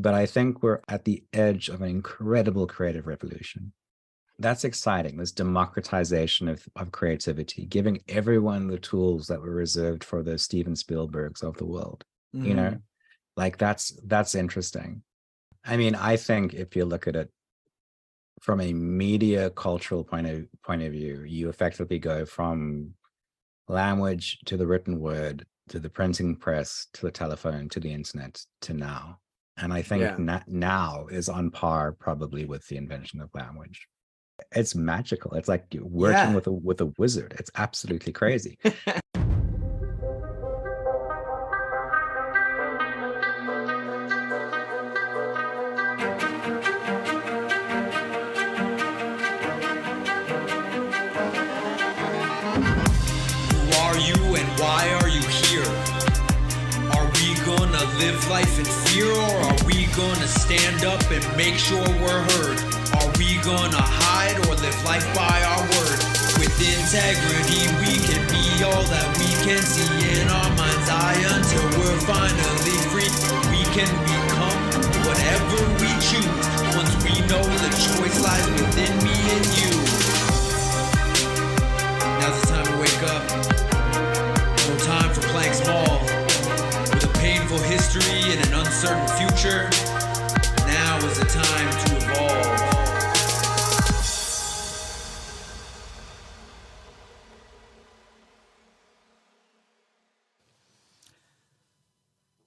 But I think we're at the edge of an incredible creative revolution. That's exciting, this democratization of creativity, giving everyone the tools that were reserved for the Steven Spielbergs of the world. You know, Mm-hmm. like that's interesting. I mean, I think if you look at it from a media cultural point of view, you effectively go from language to the written word to the printing press to the telephone to the internet to now. And I think Yeah. now is on par probably with the invention of language. It's magical. It's like working Yeah. with a wizard. It's absolutely crazy. Who are you and why are you here? Are we gonna live life in fear, or are we gonna stand up and make sure we're heard? Are we gonna hide or live life by our word? With integrity we can be all that we can see in our mind's eye until we're finally free. We can become whatever we choose once we know the choice lies within me and you. Now's the time to wake up. No time for playing small. With a painful history and an uncertain future, now is the time to evolve.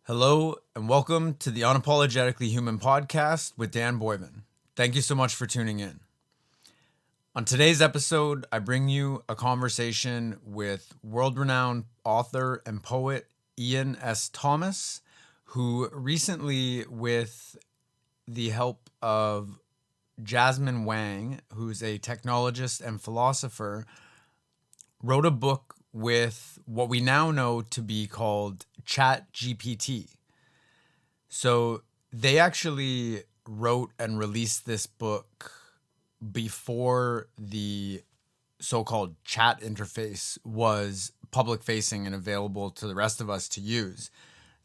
Hello, and welcome to the Unapologetically Human podcast with Dan Boyman. Thank you so much for tuning in. On today's episode, I bring you a conversation with world-renowned author and poet Iain S. Thomas, who recently, with the help of Jasmine Wang, who's a technologist and philosopher, wrote a book with what we now know to be called ChatGPT. So they actually wrote and released this book before the so-called chat interface was public facing and available to the rest of us to use.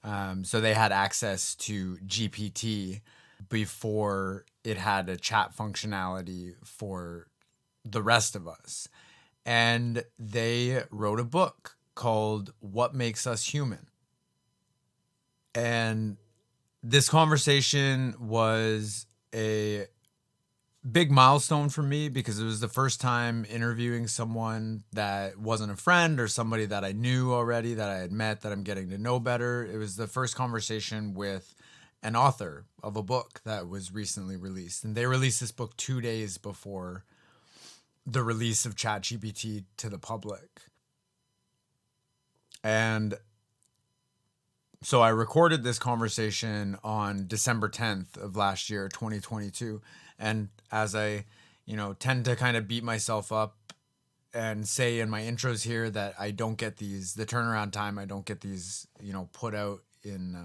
So they had access to GPT before it had a chat functionality for the rest of us. And they wrote a book called What Makes Us Human. And this conversation was a big milestone for me because it was the first time interviewing someone that wasn't a friend or somebody that I knew already, that I had met, that I'm getting to know better. It was the first conversation with an author of a book that was recently released. And they released this book 2 days before the release of ChatGPT to the public. And so I recorded this conversation on December 10th of last year, 2022. And as I, tend to kind of beat myself up and say in my intros here that I don't get these, the turnaround time, I don't get these, put out in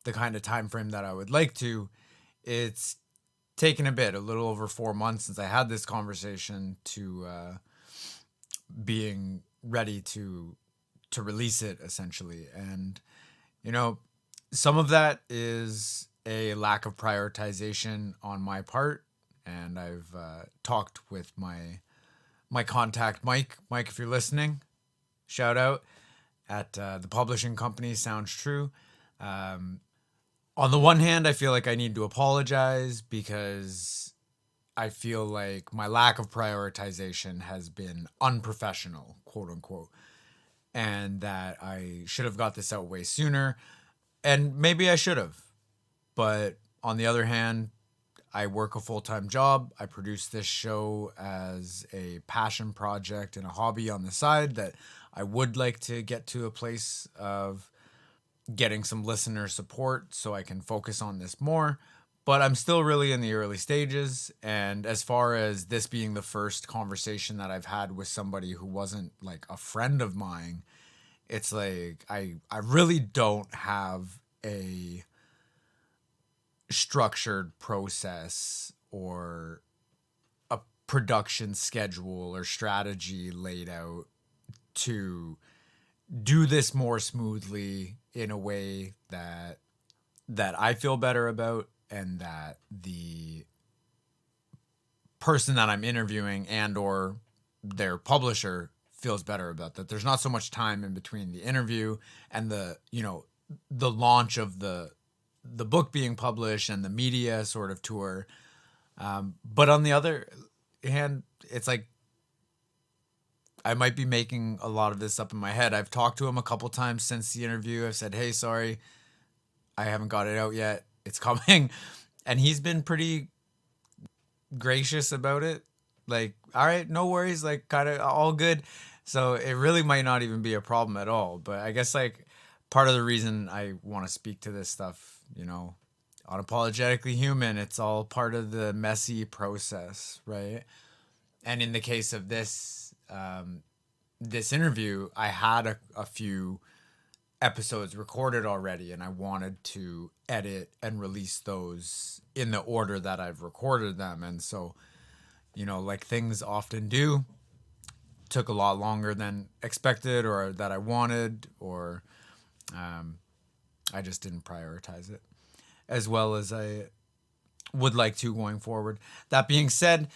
the kind of time frame that I would like to. It's taken a little over 4 months since I had this conversation to being ready to release it, essentially. And some of that is a lack of prioritization on my part, and I've talked with my contact Mike, if you're listening, shout out, at the publishing company Sounds True. On the one hand, I feel like I need to apologize because I feel like my lack of prioritization has been unprofessional, quote unquote, and that I should have got this out way sooner. And maybe I should have. But on the other hand, I work a full-time job. I produce this show as a passion project and a hobby on the side that I would like to get to a place of getting some listener support so I can focus on this more. But I'm still really in the early stages. And as far as this being the first conversation that I've had with somebody who wasn't like a friend of mine, it's like I really don't have a structured process or a production schedule or strategy laid out to do this more smoothly in a way that that I feel better about, and that the person that I'm interviewing and or their publisher feels better about, that there's not so much time in between the interview and the, you know, the launch of the book being published and the media sort of tour. But on the other hand, it's like I might be making a lot of this up in my head. I've talked to him a couple times since the interview. I've said, hey, sorry, I haven't got it out yet. It's coming. And he's been pretty gracious about it. Like, all right, no worries, like kind of all good. So it really might not even be a problem at all. But I guess like part of the reason I want to speak to this stuff, you know, unapologetically human, it's all part of the messy process, right? And in the case of this, this interview, I had a few episodes recorded already, and I wanted to edit and release those in the order that I've recorded them. And so, you know, like things often do, took a lot longer than expected or that I wanted, or I just didn't prioritize it as well as I would like to going forward. That being said,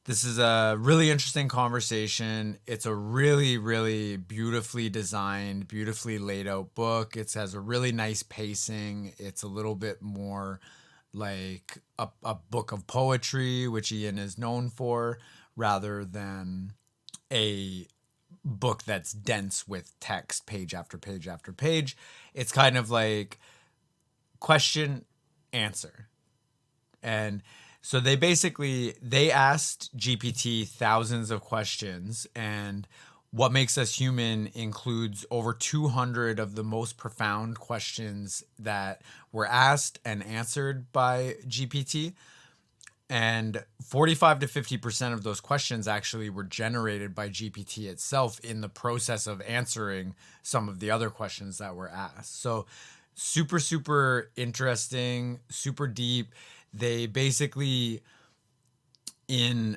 this is a really interesting conversation. It's a really, really beautifully designed, beautifully laid out book. It has a really nice pacing. It's a little bit more like a book of poetry, which Iain is known for, rather than a book that's dense with text, page after page after page. It's kind of like question, answer. And so they asked GPT thousands of questions, and what makes us human includes over 200 of the most profound questions that were asked and answered by GPT. And 45 to 50% of those questions actually were generated by GPT itself in the process of answering some of the other questions that were asked. So super, super interesting, super deep. They basically, in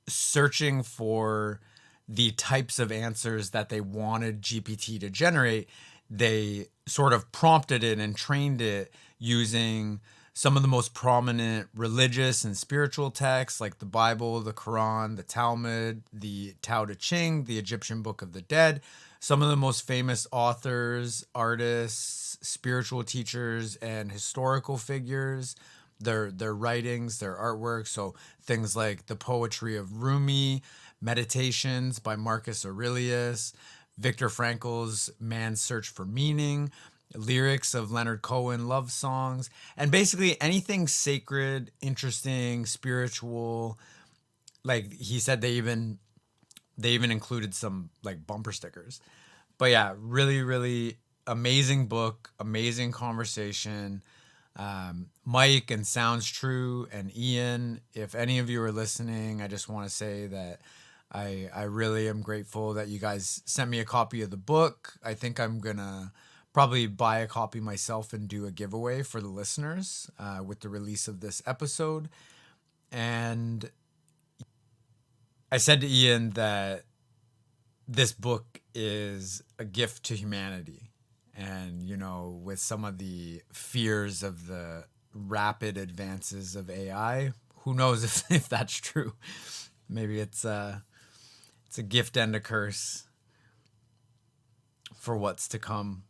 searching for the types of answers that they wanted GPT to generate, they sort of prompted it and trained it using some of the most prominent religious and spiritual texts like the Bible, the Quran, the Talmud, the Tao Te Ching, the Egyptian Book of the Dead, some of the most famous authors, artists, spiritual teachers, and historical figures, their writings, their artwork. So things like the poetry of Rumi, Meditations by Marcus Aurelius, Viktor Frankl's Man's Search for Meaning, lyrics of Leonard Cohen love songs, and basically anything sacred, interesting, spiritual. Like he said, they even included some like bumper stickers. But yeah, really, really amazing book, amazing conversation. Mike and Sounds True and Iain, if any of you are listening, I just want to say that I really am grateful that you guys sent me a copy of the book. I think I'm gonna probably buy a copy myself and do a giveaway for the listeners with the release of this episode. And I said to Iain that this book is a gift to humanity. And, you know, with some of the fears of the rapid advances of AI, who knows if that's true. Maybe it's a gift and a curse for what's to come.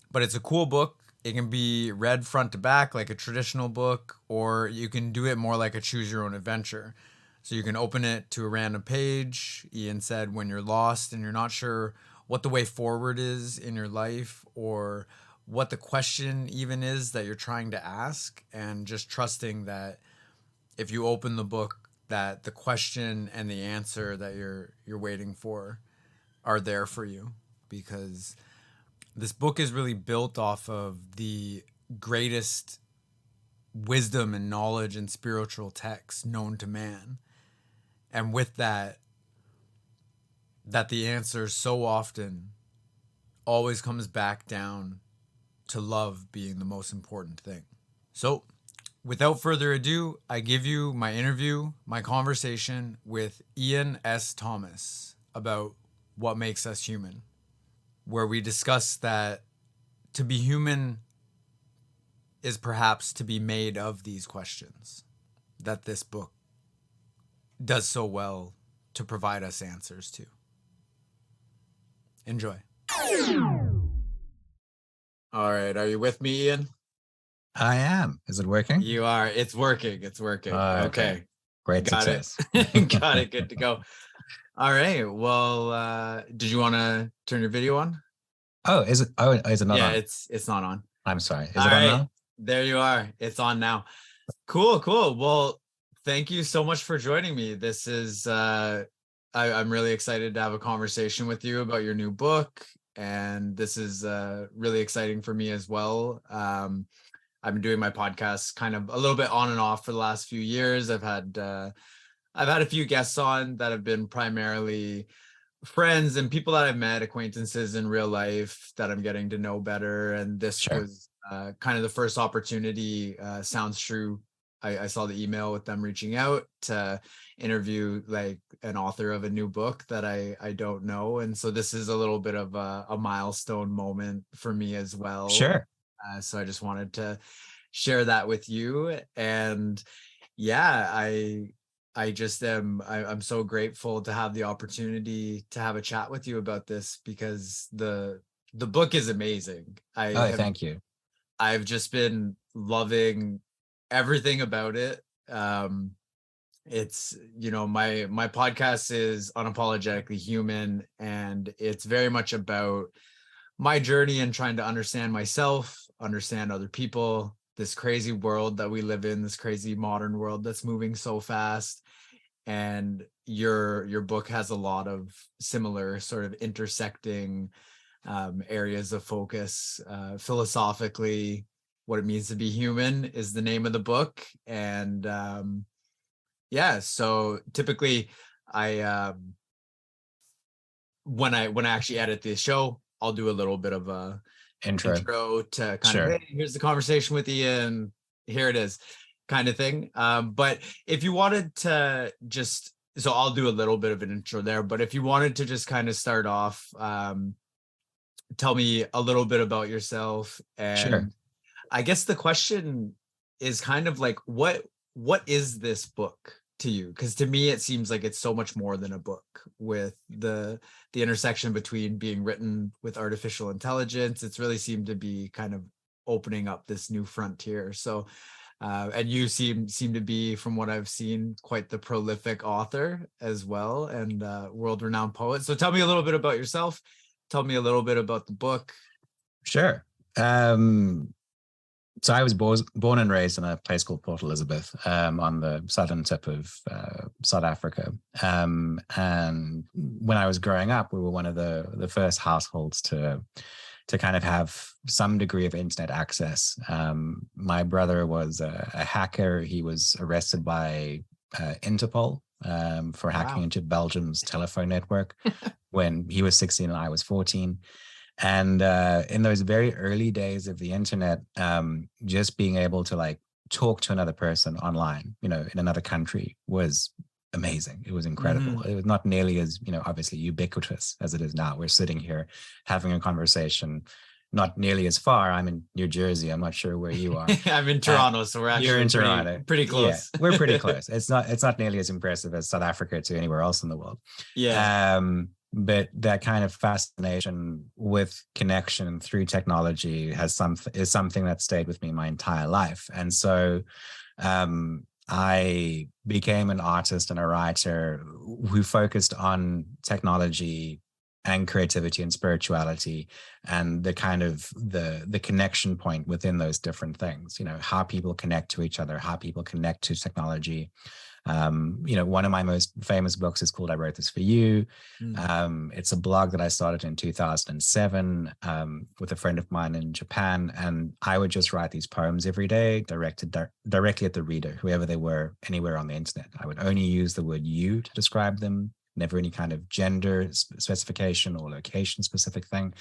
But it's a cool book. It can be read front to back like a traditional book, or you can do it more like a choose your own adventure. So you can open it to a random page. Iain said when you're lost and you're not sure what the way forward is in your life, or what the question even is that you're trying to ask, and just trusting that if you open the book, that the question and the answer that you're waiting for are there for you. Because this book is really built off of the greatest wisdom and knowledge and spiritual texts known to man. And with that the answer so often always comes back down to love being the most important thing. So, without further ado, I give you my interview, my conversation with Iain S. Thomas about what makes us human, where we discuss that to be human is perhaps to be made of these questions that this book does so well to provide us answers to. Enjoy. All right. Are you with me, Iain? I am. Is it working? You are. It's working. It's working. Okay. Great Got success. it. Got it. Good to go. All right. Well, did you want to turn your video on? Oh, is it? Oh, is it not on? Yeah, it's not on. I'm sorry. Is All it on right. now? There you are. It's on now. Cool. Well, thank you so much for joining me. This is I'm really excited to have a conversation with you about your new book, and this is really exciting for me as well. I've been doing my podcast kind of a little bit on and off for the last few years. I've had a few guests on that have been primarily friends and people that I've met, acquaintances in real life that I'm getting to know better. And this was kind of the first opportunity. Sounds true. I saw the email with them reaching out to interview like an author of a new book that I don't know. And so this is a little bit of a milestone moment for me as well. Sure. So I just wanted to share that with you. And yeah, I just I'm so grateful to have the opportunity to have a chat with you about this, because the book is amazing. Thank you. I've just been loving everything about it. It's, my podcast is Unapologetically Human, and it's very much about my journey and trying to understand myself, understand other people, this crazy world that we live in, this crazy modern world that's moving so fast. And your book has a lot of similar sort of intersecting areas of focus. Philosophically, what it means to be human is the name of the book. And so typically when I actually edit the show, I'll do a little bit of a intro to kind of, hey, here's the conversation with Iain, here it is, kind of thing. But if you wanted to just, so I'll do a little bit of an intro there, but if you wanted to just kind of start off, tell me a little bit about yourself. And I guess the question is kind of like, what is this book to you? Because to me, it seems like it's so much more than a book, with the intersection between being written with artificial intelligence. It's really seemed to be kind of opening up this new frontier. So, and you seem to be, from what I've seen, quite the prolific author as well, and world-renowned poet. So tell me a little bit about yourself. Tell me a little bit about the book. Sure. So I was born and raised in a place called Port Elizabeth, on the southern tip of South Africa. And when I was growing up, we were one of the first households to kind of have some degree of internet access. My brother was a hacker. He was arrested by Interpol for hacking into Belgium's telephone network when he was 16 and I was 14. And in those very early days of the internet, just being able to like talk to another person online, in another country was amazing. It was incredible. It was not nearly as, obviously ubiquitous as it is now. We're sitting here having a conversation, not nearly as far. I'm in New Jersey. I'm not sure where you are. I'm in Toronto, so we're actually you're in Toronto. Pretty close. Yeah, we're pretty close. It's not nearly as impressive as South Africa to anywhere else in the world. Yeah. But that kind of fascination with connection through technology is something that stayed with me my entire life. And so I became an artist and a writer who focused on technology and creativity and spirituality, and the kind of the connection point within those different things, how people connect to each other, how people connect to technology. One of my most famous books is called I Wrote This For You. It's a blog that I started in 2007 with a friend of mine in Japan. And I would just write these poems every day, directed directly at the reader, whoever they were, anywhere on the internet. I would only use the word you to describe them, never any kind of gender specification or location specific thing.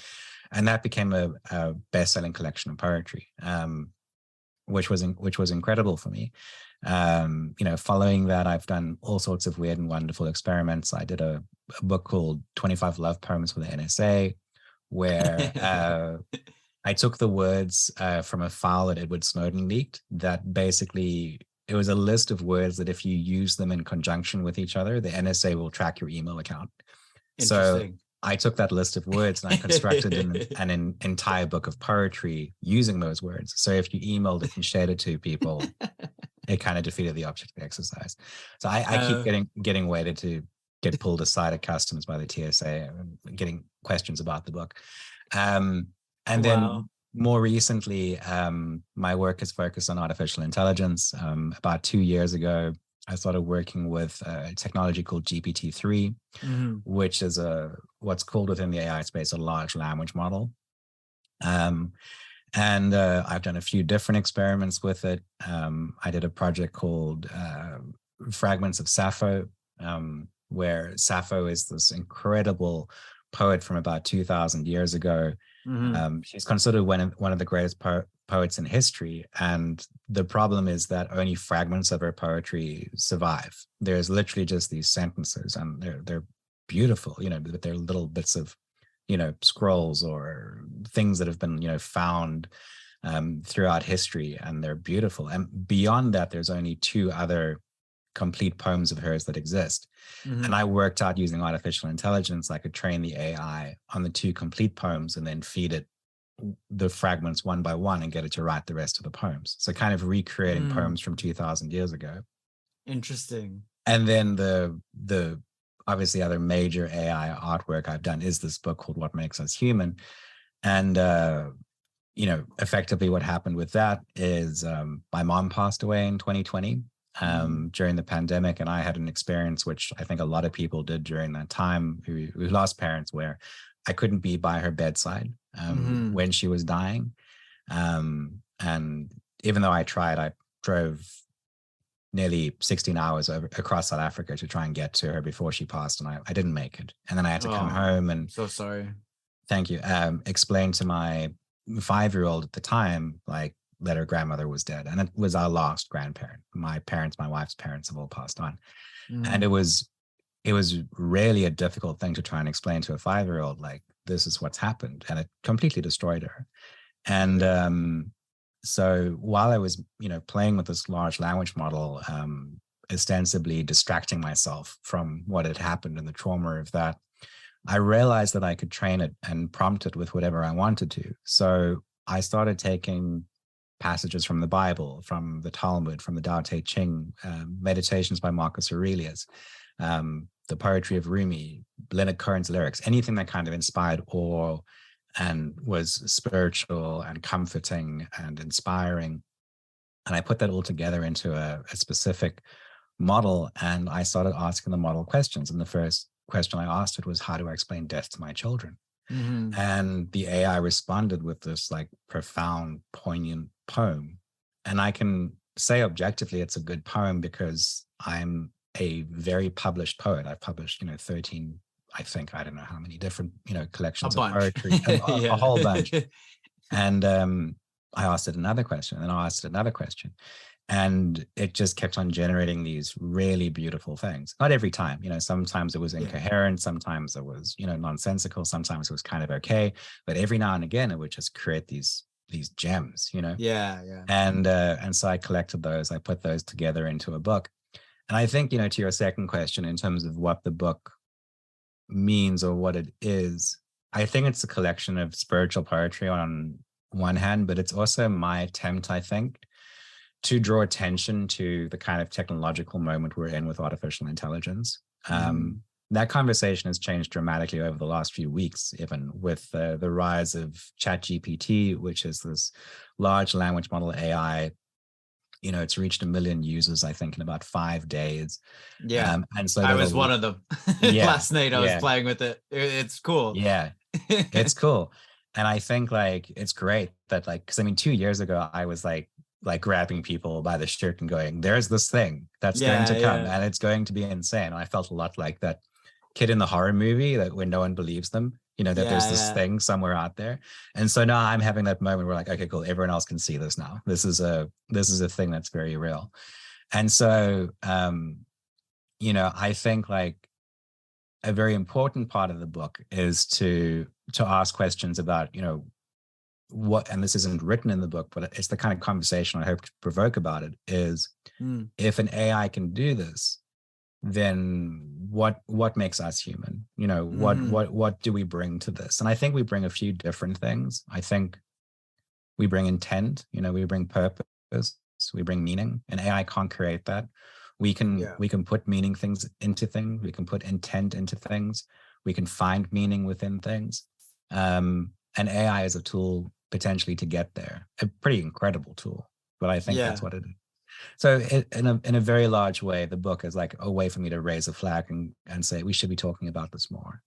And that became a best-selling collection of poetry, which was incredible for me. Following that, I've done all sorts of weird and wonderful experiments. I did a book called 25 Love Poems for the NSA, where I took the words from a file that Edward Snowden leaked that basically it was a list of words that if you use them in conjunction with each other, the NSA will track your email account. So Interesting. I took that list of words and I constructed an entire book of poetry using those words. So if you emailed it and shared it to people, it kind of defeated the object of the exercise. So I keep getting waited to get pulled aside at customs by the TSA and getting questions about the book. And then more recently, my work has focused on artificial intelligence. About 2 years ago, I started working with a technology called GPT-3, which is what's called within the AI space a large language model. And I've done a few different experiments with it. I did a project called Fragments of Sappho, where Sappho is this incredible poet from about 2,000 years ago. She's considered one of the greatest poets in history. And the problem is that only fragments of her poetry survive. There's literally just these sentences, and they're beautiful, but they're little bits of, scrolls or things that have been, found throughout history, and they're beautiful. And beyond that, there's only 2 other complete poems of hers that exist. And I worked out using artificial intelligence, I could train the AI on the 2 complete poems and then feed it the fragments one by one and get it to write the rest of the poems. So kind of recreating poems from 2,000 years ago. Interesting. And then the obviously other major AI artwork I've done is this book called What Makes Us Human. And effectively what happened with that is my mom passed away in 2020 during the pandemic, and I had an experience which I think a lot of people did during that time who lost parents, where I couldn't be by her bedside when she was dying. And even though I tried, I drove nearly 16 hours across South Africa to try and get to her before she passed, and I didn't make it. And then I had to come home and so sorry. Thank you. Explain to my 5-year-old at the time, that her grandmother was dead, and it was our last grandparent. My wife's parents have all passed on. And it was really a difficult thing to try and explain to a 5-year-old, this is what's happened, and it completely destroyed her. And so while I was, playing with this large language model, ostensibly distracting myself from what had happened and the trauma of that, I realized that I could train it and prompt it with whatever I wanted to. So I started taking passages from the Bible, from the Talmud, from the Tao Te Ching, meditations by Marcus Aurelius, the poetry of Rumi, Leonard Cohen's lyrics, anything that kind of inspired awe and was spiritual and comforting and inspiring. And I put that all together into a specific model, and I started asking the model questions. And the first question I asked it was, how do I explain death to my children? And the AI responded with this profound, poignant poem. And I can say objectively it's a good poem because I'm a very published poet. I've published, 13, I think, I don't know how many different, collections of poetry, a whole bunch. And I asked it another question, and I asked it another question. And it just kept on generating these really beautiful things. Not every time, sometimes it was incoherent, sometimes it was, nonsensical, sometimes it was kind of okay. But every now and again, it would just create these gems, Yeah. And so I collected those, I put those together into a book. And I think, to your second question, in terms of what the book means or what it is, I think it's a collection of spiritual poetry on one hand, but it's also my attempt, I think, to draw attention to the kind of technological moment we're in with artificial intelligence. That conversation has changed dramatically over the last few weeks, even with the rise of ChatGPT, which is this large language model AI. It's reached 1 million users, I think, in about 5 days. Yeah. And so I was one of them. Last night I was playing with it. It's cool. Yeah, it's cool. And I think it's great that because 2 years ago I was grabbing people by the shirt and going, there's this thing that's going to come and it's going to be insane. And I felt a lot like that kid in the horror movie that when no one believes them, that there's this thing somewhere out there. And so now I'm having that moment where okay, cool, everyone else can see this now. This is a thing that's very real. And so, I think a very important part of the book is to ask questions about, what, and this isn't written in the book, but it's the kind of conversation I hope to provoke about it, is if an AI can do this, then what makes us human? What do we bring to this? And I think we bring a few different things. I think we bring intent, we bring purpose, we bring meaning. An AI can't create that. We can put meaning things into things, we can put intent into things, we can find meaning within things. And AI is a tool potentially to get there, a pretty incredible tool, but I think that's what it is. So in a very large way, the book is like a way for me to raise a flag and say, we should be talking about this more.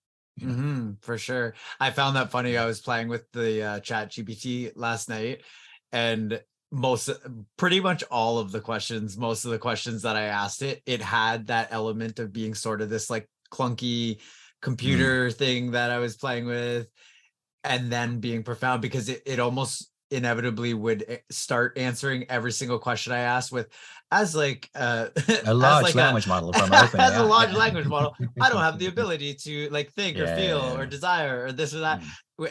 For sure. I found that funny. I was playing with the chat GPT last night, and pretty much all of the questions, most of the questions that I asked it had that element of being sort of this like clunky computer thing that I was playing with, and then being profound, because it almost inevitably would start answering every single question I asked with, as like a large language model from OpenAI. As a large language model, I don't have the ability to like think or feel or desire or this or that.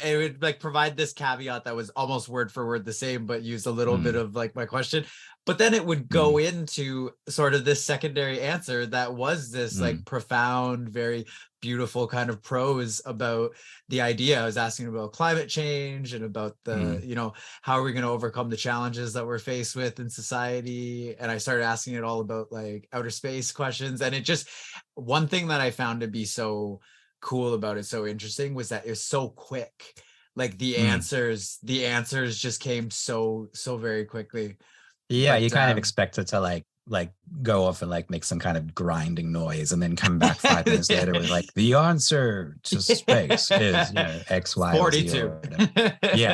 It would like provide this caveat that was almost word for word the same, but used a little bit of like my question. But then it would go into sort of this secondary answer that was this like profound, very beautiful kind of prose about the idea. I was asking about climate change and about the, how are we going to overcome the challenges that we're faced with in society? And I started asking it all about like outer space questions. And it just, one thing that I found to be so cool about it, so interesting, was that it was so quick. Like the answers just came so very quickly. Yeah, but, you kind of expect it to like go off and like make some kind of grinding noise and then come back 5 minutes later with like, the answer to space is X, Y, 42.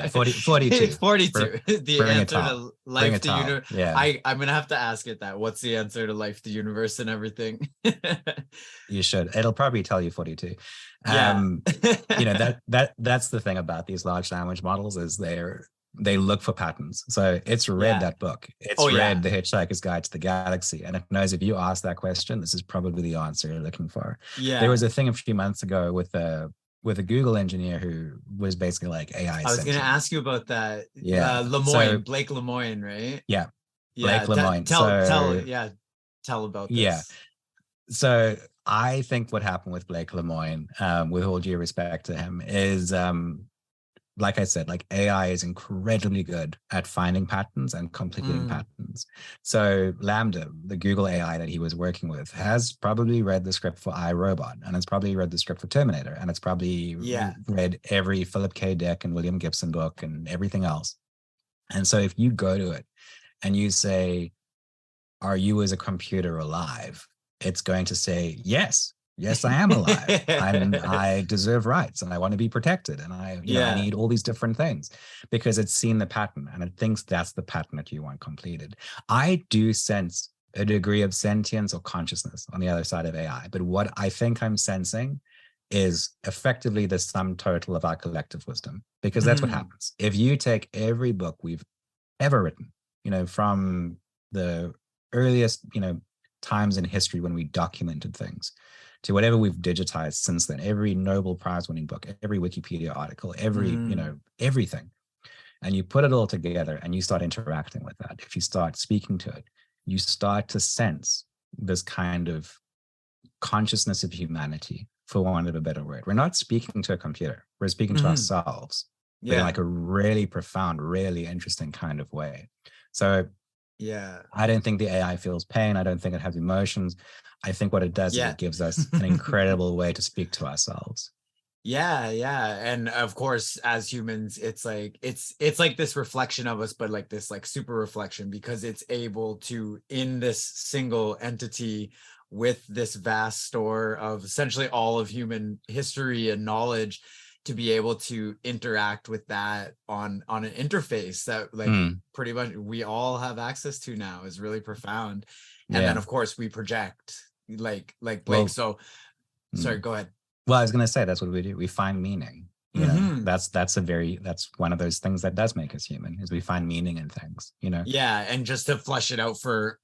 42. 42. The answer to life, the universe. Yeah. I'm gonna have to ask it that. What's the answer to life, the universe, and everything? You should. It'll probably tell you 42. That's the thing about these large language models, is they look for patterns. So it's read that book. It's read The Hitchhiker's Guide to the Galaxy, and it knows if you ask that question, this is probably the answer you're looking for. Yeah. There was a thing a few months ago with a Google engineer who was basically like AI. I was going to ask you about that. Yeah. Blake Lemoine, right? Yeah. Blake Lemoine. Tell about this. Yeah. So I think what happened with Blake Lemoine, with all due respect to him, is like I said, like AI is incredibly good at finding patterns and completing patterns. So Lambda, the Google AI that he was working with, has probably read the script for iRobot, and it's probably read the script for Terminator, and it's probably read every Philip K. Dick and William Gibson book and everything else. And so if you go to it and you say, are you as a computer alive? It's going to say, yes, I am alive. I deserve rights, and I want to be protected, and I need all these different things, because it's seen the pattern and it thinks that's the pattern that you want completed. I do sense a degree of sentience or consciousness on the other side of AI, but what I think I'm sensing is effectively the sum total of our collective wisdom, because that's what happens. If you take every book we've ever written, from the earliest, times in history when we documented things, to whatever we've digitized since then, every Nobel Prize winning book, every Wikipedia article, every, everything. And you put it all together and you start interacting with that. If you start speaking to it, you start to sense this kind of consciousness of humanity, for want of a better word. We're not speaking to a computer. We're speaking to ourselves, but in like a really profound, really interesting kind of way. So I don't think the AI feels pain. I don't think it has emotions. I think what it does is it gives us an incredible way to speak to ourselves. Yeah. And of course, as humans, it's like this reflection of us, but like this like super reflection, because it's able to, in this single entity with this vast store of essentially all of human history and knowledge, to be able to interact with that on an interface that like pretty much we all have access to now, is really profound. And then of course we project like Blake. Well, sorry, go ahead. Well, I was going to say, that's what we do. We find meaning. That's one of those things that does make us human, is we find meaning in things, Yeah. And just to flesh it out for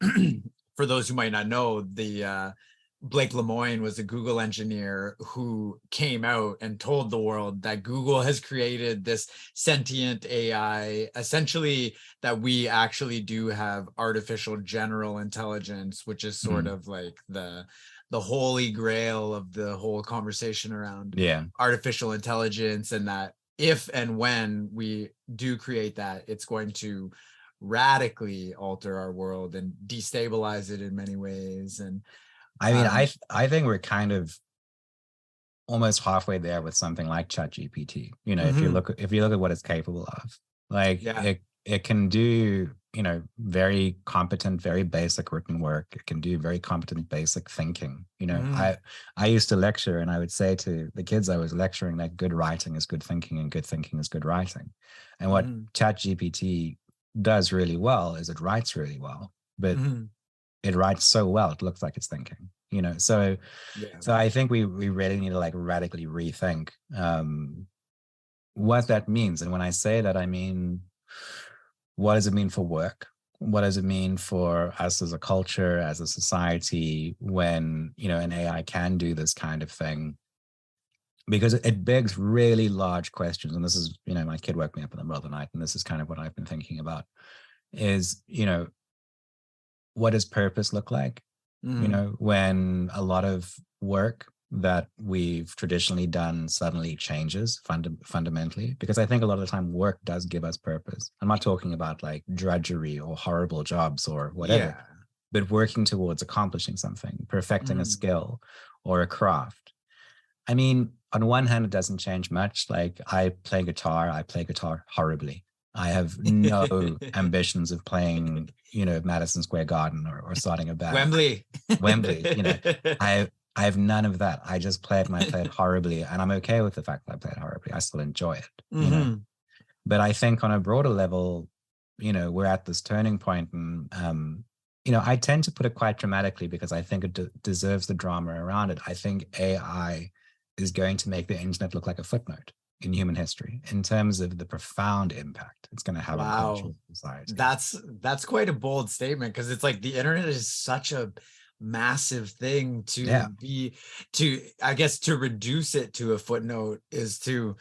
those who might not know, the Blake Lemoine was a Google engineer who came out and told the world that Google has created this sentient AI, essentially that we actually do have artificial general intelligence, which is sort of like the holy grail of the whole conversation around artificial intelligence, and that if and when we do create that, it's going to radically alter our world and destabilize it in many ways. And I mean, I think we're kind of almost halfway there with something like ChatGPT. You know, if you look at what it's capable of, like it can do, you know, very competent, very basic written work. It can do very competent basic thinking. You know, I used to lecture, and I would say to the kids I was lecturing that good writing is good thinking and good thinking is good writing. And what ChatGPT does really well is it writes really well, but it writes so well it looks like it's thinking, you know. So I think we really need to like radically rethink what that means. And when I say that, I mean, what does it mean for work? What does it mean for us as a culture, as a society, when, you know, an AI can do this kind of thing? Because it begs really large questions. And this is, you know, my kid woke me up in the middle of the night, and this is kind of what I've been thinking about is, you know, what does purpose look like? You know, when a lot of work that we've traditionally done suddenly changes fundamentally, because I think a lot of the time work does give us purpose. I'm not talking about like drudgery or horrible jobs or whatever, but working towards accomplishing something, perfecting a skill or a craft. I mean, on one hand, it doesn't change much. Like I play guitar horribly. I have no ambitions of playing, you know, Madison Square Garden or starting a band. Wembley, you know, I have none of that. I just play it and I play it horribly. And I'm okay with the fact that I play it horribly. I still enjoy it, you know. But I think on a broader level, you know, we're at this turning point. And, you know, I tend to put it quite dramatically because I think it deserves the drama around it. I think AI is going to make the internet look like a footnote in human history in terms of the profound impact it's going to have on culture and society. That's quite a bold statement, because it's like the internet is such a massive thing I guess to reduce it to a footnote is to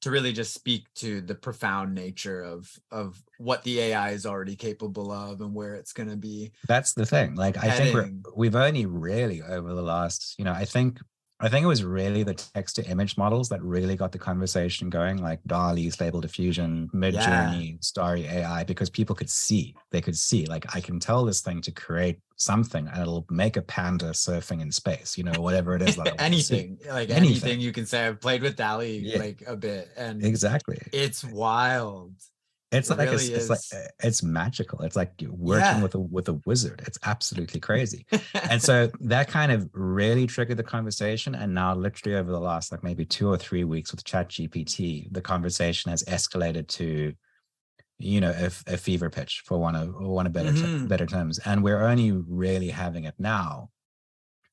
to really just speak to the profound nature of what the AI is already capable of and where it's going to be. That's the thing. Like, I think we've only really over the last, you know, I think it was really the text to image models that really got the conversation going, like DALL-E, Stable Diffusion, Midjourney, Starry AI, because people could see, like, I can tell this thing to create something and it'll make a panda surfing in space, you know, whatever it is. That anything you can say. I've played with DALL-E like a bit, and it's wild. It's like it's magical. It's like working with a wizard. It's absolutely crazy. And so that kind of really triggered the conversation. And now literally over the last like maybe 2 or 3 weeks with ChatGPT, the conversation has escalated to, you know, a fever pitch for one of better terms. And we're only really having it now.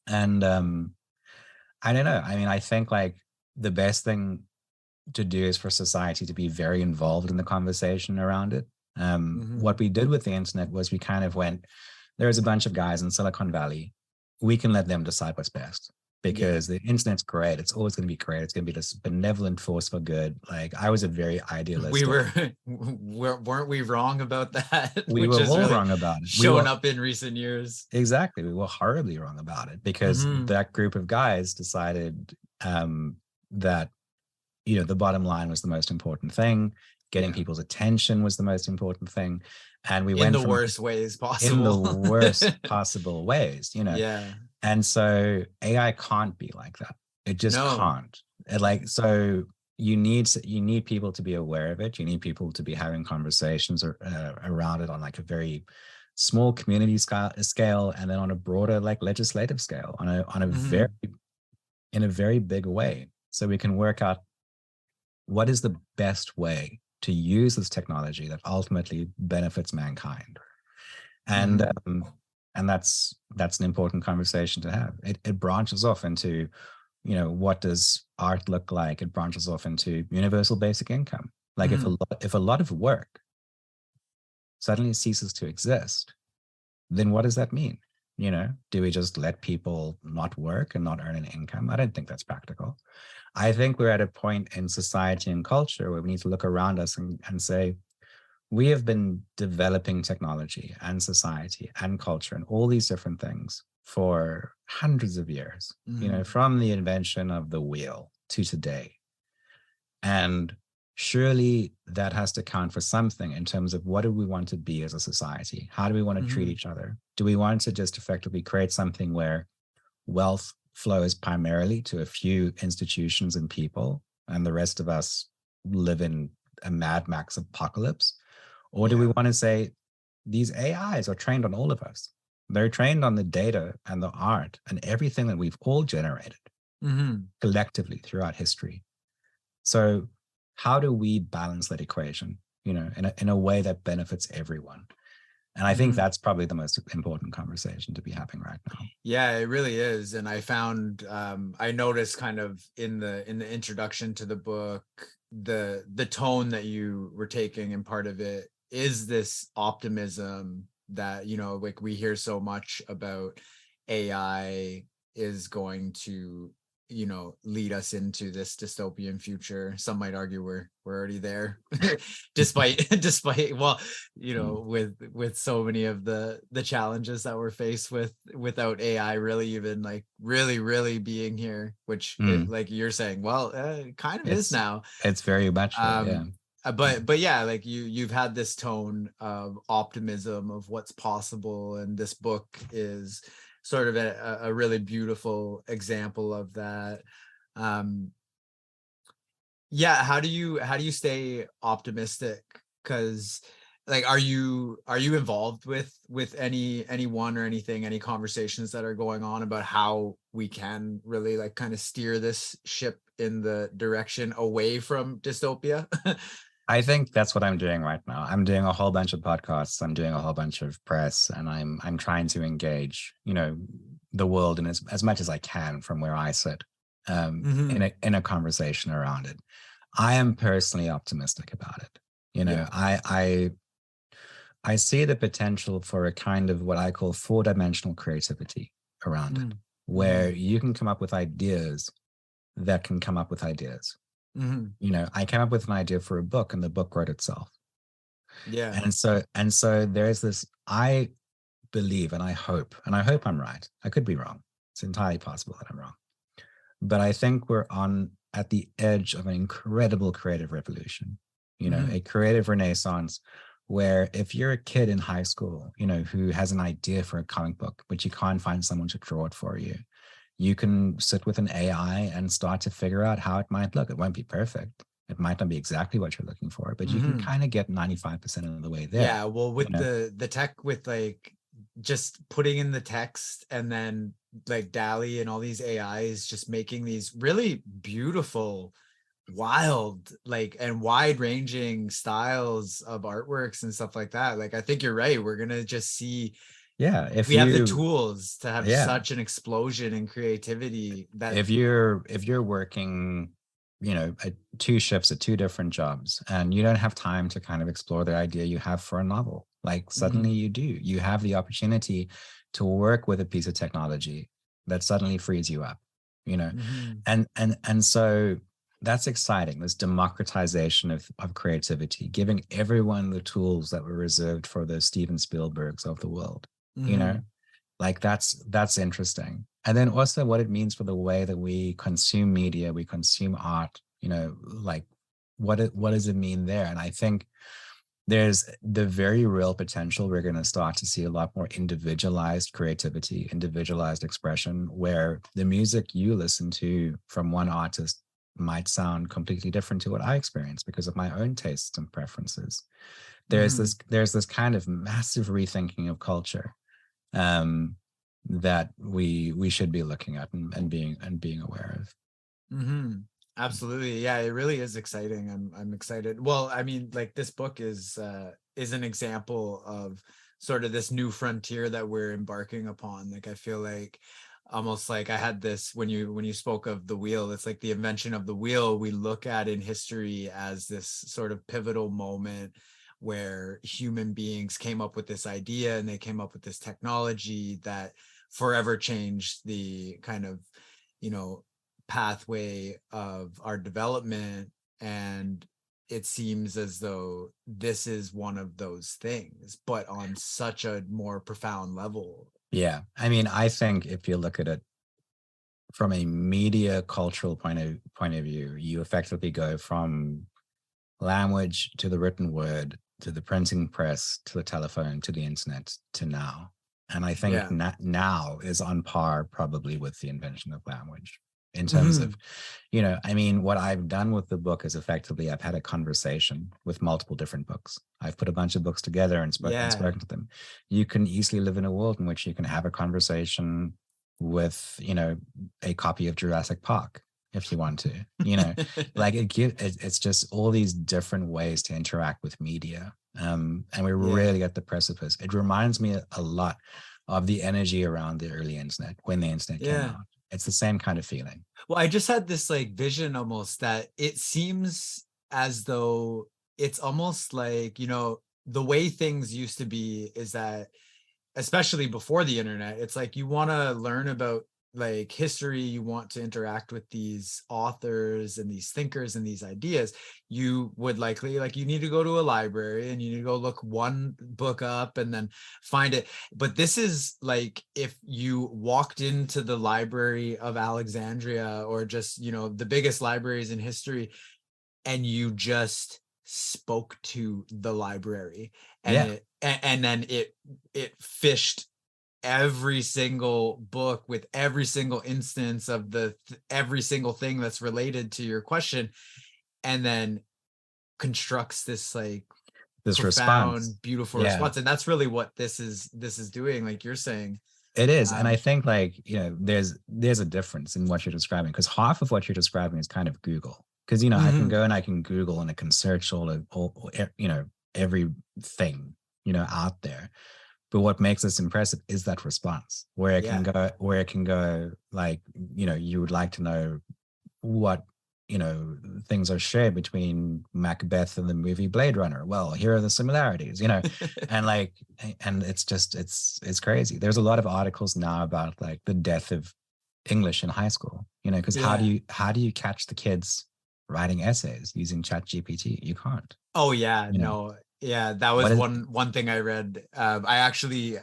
And I don't know. I mean, I think like the best thing to do is for society to be very involved in the conversation around it. What we did with the internet was we kind of went, there's a bunch of guys in Silicon Valley, we can let them decide what's best, because the internet's great. It's always going to be great. It's going to be this benevolent force for good. Like, I was a very idealistic. Weren't we wrong about that? We were all really wrong about it. Showing up in recent years. Exactly. We were horribly wrong about it, because that group of guys decided that, you know, the bottom line was the most important thing. Getting people's attention was the most important thing. And we went in the worst ways possible. In the worst possible ways, you know. Yeah. And so AI can't be like that. It just can't. So you need people to be aware of it. You need people to be having conversations around it on like a very small community scale, and then on a broader like legislative scale, on a very big way, so we can work out what is the best way to use this technology that ultimately benefits mankind. And that's an important conversation to have. It branches off into, you know, what does art look like? It branches off into universal basic income. Like if a lot of work suddenly ceases to exist, then what does that mean? Do we just let people not work and not earn an income? I don't think that's practical. I think we're at a point in society and culture where we need to look around us and say, we have been developing technology and society and culture and all these different things for hundreds of years, from the invention of the wheel to today. And surely that has to count for something in terms of what do we want to be as a society? How do we want to treat each other? Do we want to just effectively create something where wealth flows primarily to a few institutions and people, and the rest of us live in a Mad Max apocalypse? Or do we want to say these AIs are trained on all of us? They're trained on the data and the art and everything that we've all generated collectively throughout history. So how do we balance that equation, in a way that benefits everyone? And I think that's probably the most important conversation to be having right now. Yeah, it really is. And I found, I noticed kind of in the introduction to the book, the tone that you were taking, and part of it is this optimism that, like we hear so much about AI is going to, lead us into this dystopian future. Some might argue we're already there, despite well, with so many of the challenges that we're faced with without AI really even like really being here, which like you're saying, well, it kind of is now. It's very much yeah. But yeah, like you've had this tone of optimism of what's possible, and this book is sort of a really beautiful example of that. Yeah, how do you stay optimistic? Because like, are you involved with anyone or anything, any conversations that are going on about how we can really like kind of steer this ship in the direction away from dystopia? I think that's what I'm doing right now. I'm doing a whole bunch of podcasts. I'm doing a whole bunch of press, and I'm trying to engage, the world in as much as I can from where I sit, in a conversation around it. I am personally optimistic about it. I see the potential for a kind of what I call 4-dimensional creativity around it, where you can come up with ideas that can come up with ideas. I came up with an idea for a book, and the book wrote itself. And so there's this, I believe, and I hope I'm right. I could be wrong. It's entirely possible that I'm wrong. But I think we're at the edge of an incredible creative revolution, a creative renaissance, where if you're a kid in high school, who has an idea for a comic book, but you can't find someone to draw it for you, you can sit with an AI and start to figure out how it might look. It won't be perfect. It might not be exactly what you're looking for, but you can kind of get 95% of the way there. Yeah, well, with the tech, with like just putting in the text, and then like DALL-E and all these AIs just making these really beautiful, wild, like, and wide-ranging styles of artworks and stuff like that. Like, I think you're right. We're gonna just see, if we have the tools to have such an explosion in creativity, that if you're working, 2 shifts at 2 different jobs, and you don't have time to kind of explore the idea you have for a novel, like suddenly you have the opportunity to work with a piece of technology that suddenly frees you up, and so that's exciting. This democratization of creativity, giving everyone the tools that were reserved for the Steven Spielbergs of the world. Like that's interesting. And then also what it means for the way that we consume media, we consume art, like what does it mean there? And I think there's the very real potential. We're going to start to see a lot more individualized creativity, individualized expression, where the music you listen to from one artist might sound completely different to what I experience because of my own tastes and preferences. There's this kind of massive rethinking of culture that we should be looking at and being aware of. Absolutely. Yeah, it really is exciting. I'm excited. Well, I mean, like, this book is an example of sort of this new frontier that we're embarking upon. Like, I feel like almost like I had this when you spoke of the wheel. It's like the invention of the wheel we look at in history as this sort of pivotal moment where human beings came up with this idea and they came up with this technology that forever changed the kind of, you know, pathway of our development. And it seems as though this is one of those things, but on such a more profound level. Yeah. I mean, I think if you look at it from a media cultural point of view, you effectively go from language to the written word to the printing press to the telephone to the internet to now. And I think now is on par probably with the invention of language in terms of, you know, I mean, what I've done with the book is effectively I've had a conversation with multiple different books. I've put a bunch of books together and spoken to them. You can easily live in a world in which you can have a conversation with, you know, a copy of Jurassic Park if you want to, you know, like it's just all these different ways to interact with media. And we're really at the precipice. It reminds me a lot of the energy around the early internet when the internet came out. It's the same kind of feeling. Well, I just had this like vision almost that it seems as though it's almost like, you know, the way things used to be is that, especially before the internet, it's like you want to learn about like history, you want to interact with these authors and these thinkers and these ideas, you would likely, like, you need to go to a library and you need to go look one book up and then find it. But this is like if you walked into the Library of Alexandria or just, you know, the biggest libraries in history, and you just spoke to the library, and then it fished every single book with every single instance of every single thing that's related to your question, and then constructs this like this profound, response, beautiful response. And that's really what this is doing, like you're saying. It is. And I think, like, you know, there's a difference in what you're describing, because half of what you're describing is kind of Google, because, you know, I can go and I can Google and I can search all you know, everything, you know, out there. But what makes this impressive is that response, where it can go, like, you know, you would like to know what, you know, things are shared between Macbeth and the movie Blade Runner. Well, here are the similarities, you know, and it's just, it's crazy. There's a lot of articles now about like the death of English in high school, you know, because how do you catch the kids writing essays using ChatGPT? You can't. Oh yeah, no. Yeah, that was one thing I read. I actually,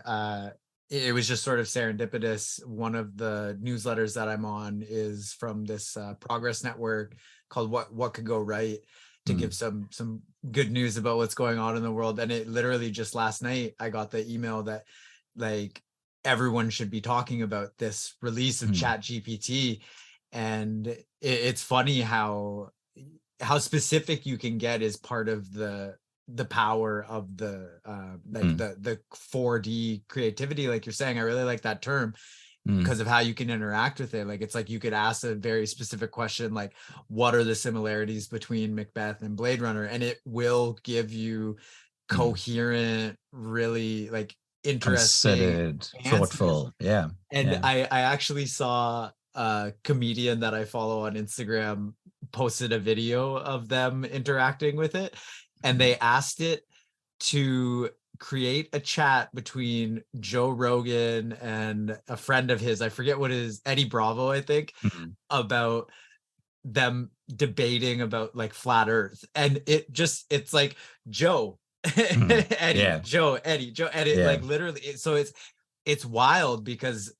it was just sort of serendipitous. One of the newsletters that I'm on is from this Progress Network called What Could Go Right, to give some good news about what's going on in the world. And it literally just last night, I got the email that like everyone should be talking about this release of ChatGPT. And it's funny how specific you can get as part of the power of the the 4D creativity, like you're saying. I really like that term because of how you can interact with it. Like, it's like you could ask a very specific question, like, what are the similarities between Macbeth and Blade Runner? And it will give you coherent, really like interesting, considered, thoughtful. And I actually saw a comedian that I follow on Instagram posted a video of them interacting with it. And they asked it to create a chat between Joe Rogan and a friend of his, I forget what it is, Eddie Bravo, I think, about them debating about like flat Earth. And it's like Joe, Eddie, Joe, Eddie, like literally. So it's wild because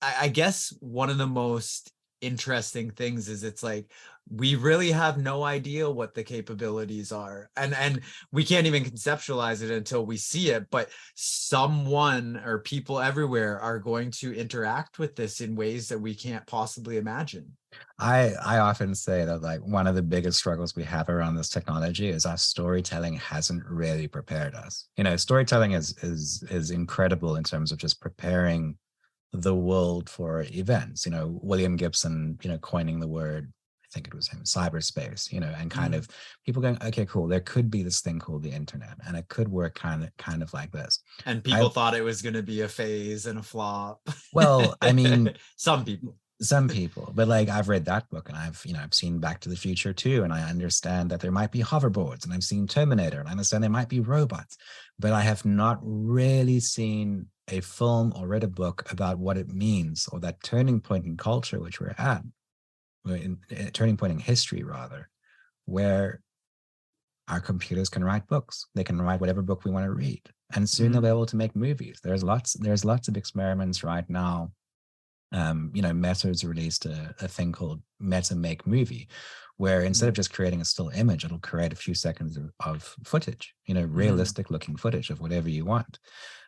I guess one of the most interesting things is it's like we really have no idea what the capabilities are, and we can't even conceptualize it until we see it, but someone or people everywhere are going to interact with this in ways that we can't possibly imagine. I often say that like one of the biggest struggles we have around this technology is our storytelling hasn't really prepared us. You know, storytelling is incredible in terms of just preparing the world for events. You know, William Gibson, you know, coining the word, I think it was him, cyberspace, you know, and kind of people going, okay, cool, there could be this thing called the internet and it could work kind of like this. And people thought it was going to be a phase and a flop. Well, I mean, some people. Some people, but like I've read that book, and I've seen Back to the Future too, and I understand that there might be hoverboards, and I've seen Terminator, and I understand there might be robots, but I have not really seen a film or read a book about what it means, or that turning point in culture which we're at, a turning point in history rather, where our computers can write books. They can write whatever book we want to read, and soon they'll be able to make movies. There's lots of experiments right now. Meta's released a thing called Meta Make Movie, where instead of just creating a still image, it'll create a few seconds of footage, realistic looking footage of whatever you want.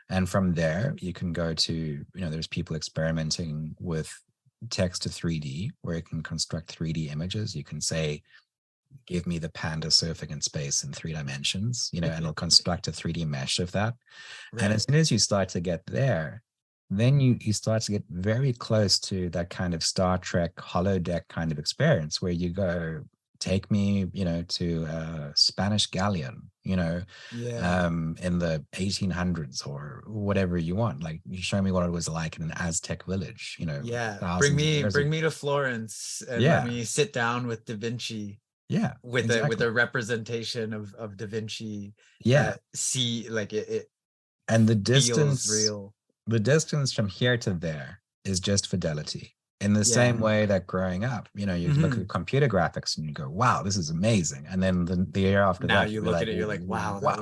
And from there, you can go to, there's people experimenting with text to 3D, where you can construct 3D images. You can say, give me the panda surfing in space in 3 dimensions, and it'll construct a 3D mesh of that. Right. And as soon as you start to get there, then you start to get very close to that kind of Star Trek holodeck kind of experience, where you go, take me, to a Spanish galleon, in the 1800s or whatever you want. Like, you show me what it was like in an Aztec village, bring me to Florence and let me sit down with Da Vinci. Yeah, with a representation of Da Vinci. See, like it and the distance real. The distance from here to there is just fidelity. In the same way that growing up, you look at computer graphics and you go, wow, this is amazing. And then the year after now that, you look at it, you're like, wow, that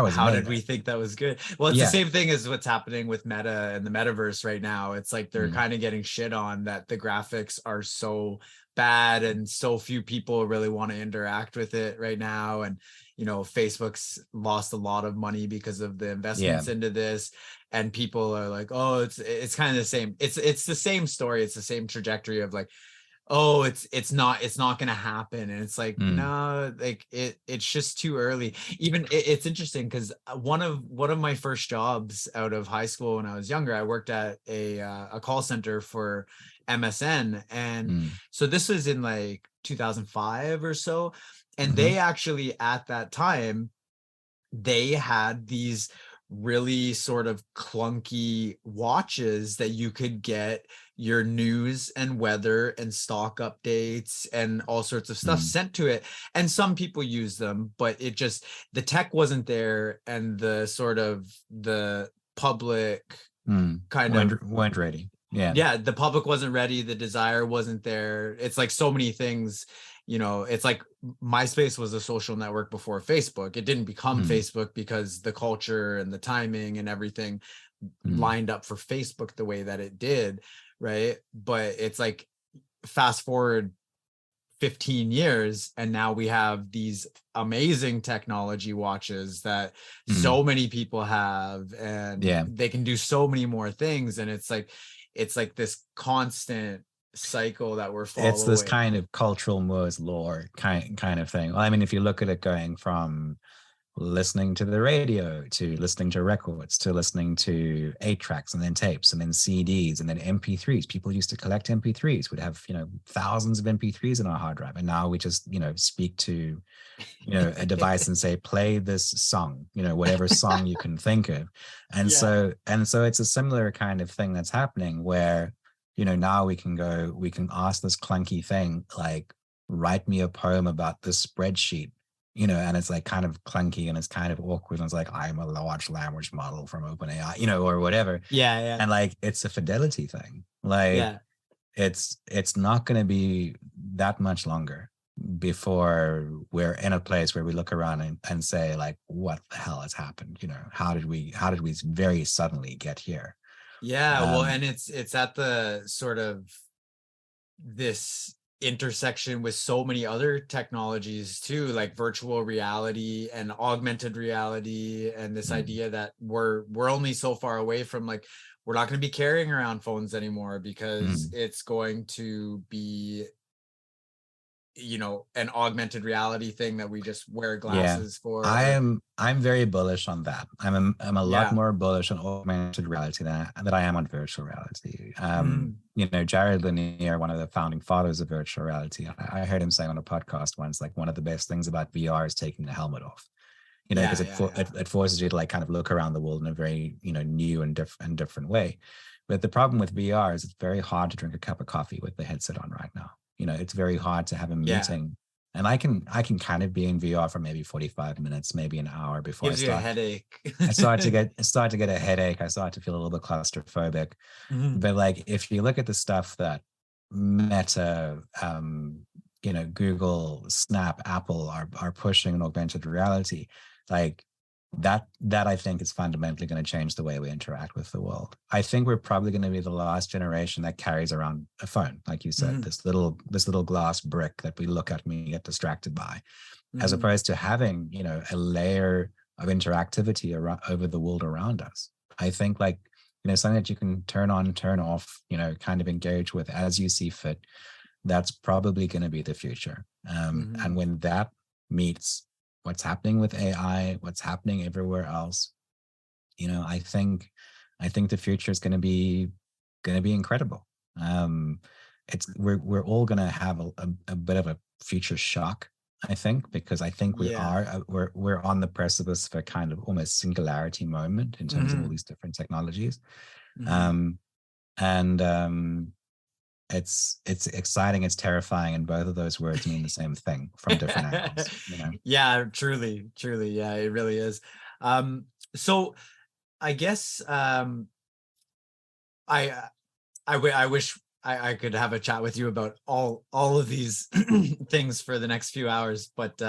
was how amazing. Did we think that was good? Well, it's the same thing as what's happening with Meta and the metaverse right now. It's like they're kind of getting shit on that the graphics are so bad and so few people really want to interact with it right now. And Facebook's lost a lot of money because of the investments into this, and people are like, oh, it's kind of the same. It's the same story. It's the same trajectory of like, oh, it's not going to happen. And it's like, no, like it's just too early. Even it's interesting because one of my first jobs out of high school when I was younger, I worked at a call center for MSN. And so this was in like 2005 or so. And they actually, at that time, they had these really sort of clunky watches that you could get your news and weather and stock updates and all sorts of stuff sent to it. And some people use them, but the tech wasn't there, and the sort of the public weren't ready. The public wasn't ready. The desire wasn't there. It's like so many things. It's like MySpace was a social network before Facebook. It didn't become Facebook because the culture and the timing and everything lined up for Facebook the way that it did, right? But it's like, fast forward 15 years, and now we have these amazing technology watches that so many people have, and they can do so many more things. And it's like this constant cycle that we're following. It's this kind of cultural Moore's law kind of thing. Well, I mean, if you look at it going from listening to the radio to listening to records to listening to 8-tracks and then tapes and then CDs and then MP3s. People used to collect MP3s. We'd have, thousands of MP3s in our hard drive. And now we just, speak to, a device and say, play this song, whatever song you can think of. And so it's a similar kind of thing that's happening where, now we can ask this clunky thing, like, write me a poem about this spreadsheet, and it's like kind of clunky and it's kind of awkward. And it's like, I'm a large language model from OpenAI, or whatever. Yeah. And like, it's a fidelity thing. Like, it's not going to be that much longer before we're in a place where we look around and say, like, what the hell has happened? How did we very suddenly get here? Well, and it's at the sort of this intersection with so many other technologies too, like virtual reality and augmented reality, and this idea that we're only so far away from, like, we're not going to be carrying around phones anymore because it's going to be an augmented reality thing that we just wear glasses for. I'm very bullish on that. I'm a lot more bullish on augmented reality than I am on virtual reality. Jared Lanier, one of the founding fathers of virtual reality, I heard him say on a podcast once, like, one of the best things about VR is taking the helmet off. you know, because Yeah. it forces you to like kind of look around the world in a very, you know, new and different way. But the problem with VR is it's very hard to drink a cup of coffee with the headset on right now. You know, it's very hard to have a Yeah. meeting. And I can kind of be in VR for maybe 45 minutes, maybe an hour before Gives you a headache. I start to get a headache. I start to feel a little bit claustrophobic. Mhm. But like if you look at the stuff that Meta, you know, Google, Snap, Apple are pushing in augmented reality, like that I think is fundamentally going to change the way we interact with the world. I think we're probably going to be the last generation that carries around a phone, like you said, Mhm. this little glass brick that we look at and we get distracted by, as Mhm. opposed to having, you know, a layer of interactivity around over the world around us. I think like, you know, something that you can turn on, turn off, you know, kind of engage with as you see fit. That's probably going to be the future. Mhm. And when that meets what's happening with AI, what's happening everywhere else, you know, I think the future is going to be incredible. It's we're all going to have a bit of a future shock, I think, because I think Yeah. we're on the precipice of a kind of almost singularity moment in terms of all Mhm. these different technologies. Mhm. Um, and it's exciting, it's terrifying, and both of those words mean the same thing from different angles, you know. Yeah, truly. Yeah, it really is. Um, so I guess I I wish I could have a chat with you about all of these things for the next few hours, but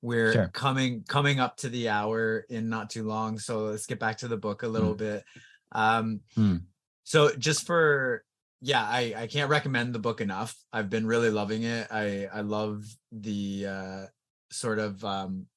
we're Sure. coming up to the hour in not too long. So let's get back to the book a little Mm, bit. Um, mm, so just for yeah, I can't recommend the book enough. I've been really loving it. I love the sort of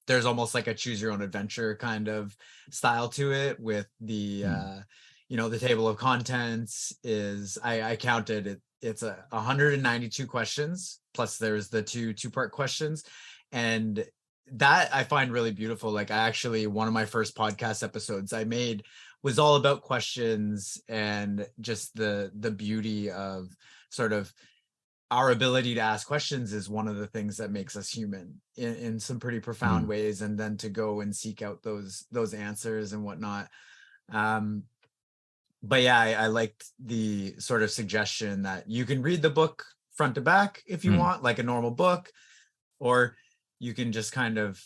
there's almost like a choose your own adventure kind of style to it with the mm, you know, the table of contents is I counted it, it's 192 questions plus there's the two-part questions, and that I find really beautiful. Like I actually, one of my first podcast episodes I made was all about questions and just the beauty of sort of our ability to ask questions is one of the things that makes us human in some pretty profound mm, ways, and then to go and seek out those answers and whatnot. um but yeah, I liked the sort of suggestion that you can read the book front to back if you mm. want, like a normal book, or you can just kind of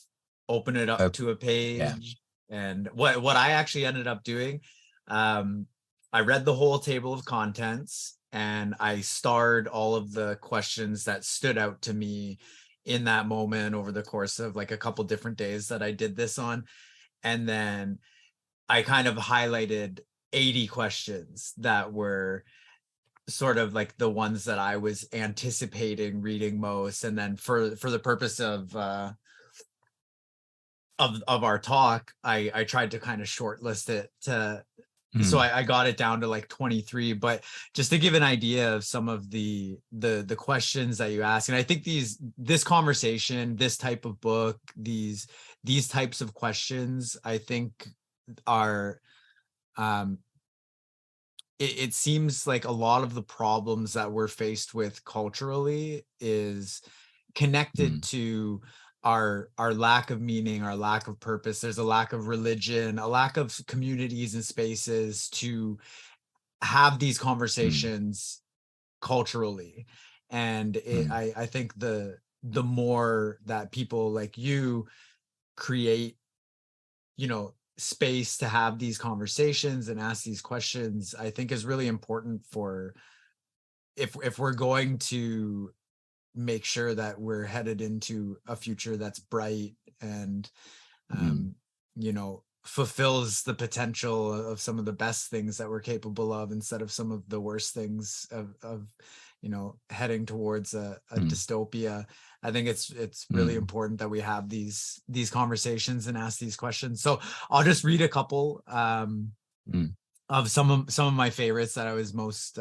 open it up Oh, to a yeah. page. And what I actually ended up doing, um, I read the whole table of contents and I starred all of the questions that stood out to me in that moment over the course of like a couple different days that I did this on. And then I kind of highlighted 80 questions that were sort of like the ones that I was anticipating reading most. And then for the purpose of our talk, I tried to kind of shortlist it to, so Mm, I got it down to like 23. But just to give an idea of some of the questions that you ask, and I think this conversation, this type of book, these types of questions, I think are um it seems like a lot of the problems that we're faced with culturally is connected mm, to our lack of meaning, our lack of purpose. There's a lack of religion, a lack of communities and spaces to have these mm, conversations culturally. And mm, I think the more that people like you create, you know, space to have these conversations and ask these questions, I think is really important for if we're going to make sure that we're headed into a future that's bright and mm, um you know, fulfills the potential of some of the best things that we're capable of instead of some of the worst things of you know, heading towards a mm, dystopia. I think it's really mm, important that we have these conversations and ask these questions. So I'll just read a couple mm, of some of my favorites that I was most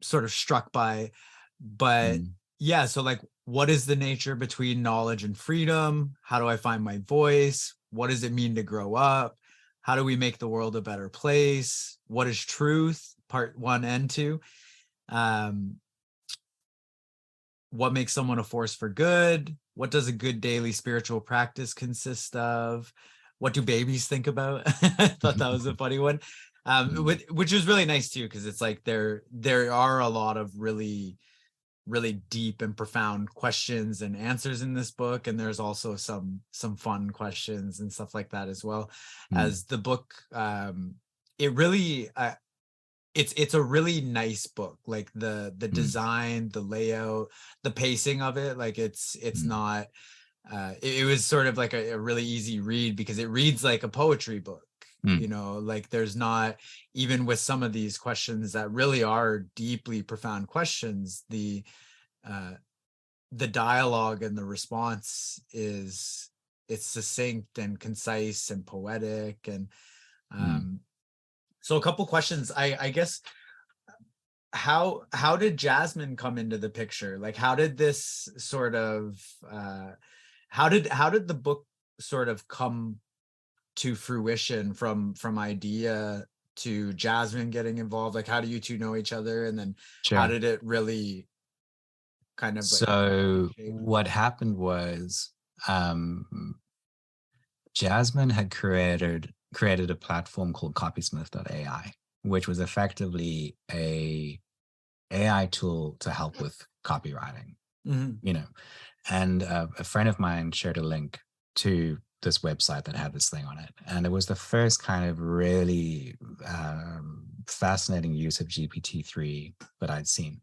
sort of struck by. But mm, yeah, so like, what is the nature between knowledge and freedom? How do I find my voice? What does it mean to grow up? How do we make the world a better place? What is truth? Part one and two. Um, what makes someone a force for good? What does a good daily spiritual practice consist of? What do babies think about? I thought that was a funny one. Which was really nice too, because it's like there are a lot of really deep and profound questions and answers in this book, and there's also some fun questions and stuff like that as well. As the book, it really it's a really nice book, like the design, the layout, the pacing of it, like it's not it was sort of like a really easy read, because it reads like a poetry book. You know, like there's not, even with some of these questions that really are deeply profound questions, the dialogue and the response it's succinct and concise and poetic. And so a couple questions, I guess, how did Jasmine come into the picture? Like, how did this sort of how did the book sort of come to fruition from idea to Jasmine getting involved? Like, how do you two know each other? And then how did it really kind of so what happened was Jasmine had created a platform called copysmith.ai, which was effectively a AI tool to help with copywriting. You know, and a friend of mine shared a link to this website that had this thing on it, and it was the first kind of really fascinating use of GPT-3 that I'd seen.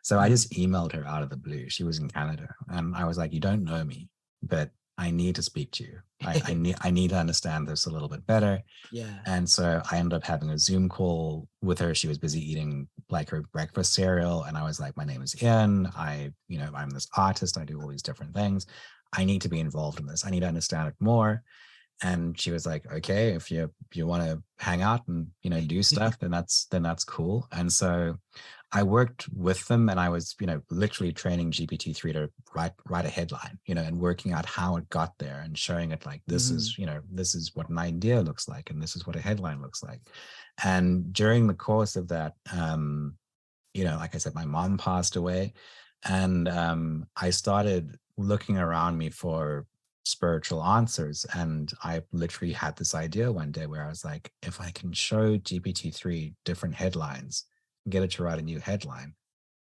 So I just emailed her out of the blue. She was in Canada, and I was like, "You don't know me, but I need to speak to you. I need to understand this a little bit better." Yeah. And so I ended up having a Zoom call with her. She was busy eating like her breakfast cereal, and I was like, "My name is Iain. I'm this artist. I do all these different things. I need to be involved in this. I need to understand it more." And she was like, "Okay, if you want to hang out and do stuff, then that's cool." And so I worked with them, and I was literally training GPT-3 to write a headline, and working out how it got there, and showing it like, this is what an idea looks like, and this is what a headline looks like. And during the course of that, like I said, my mom passed away, and I started looking around me for spiritual answers. And I literally had this idea one day where I was like, if I can show GPT-3 different headlines, get it to write a new headline,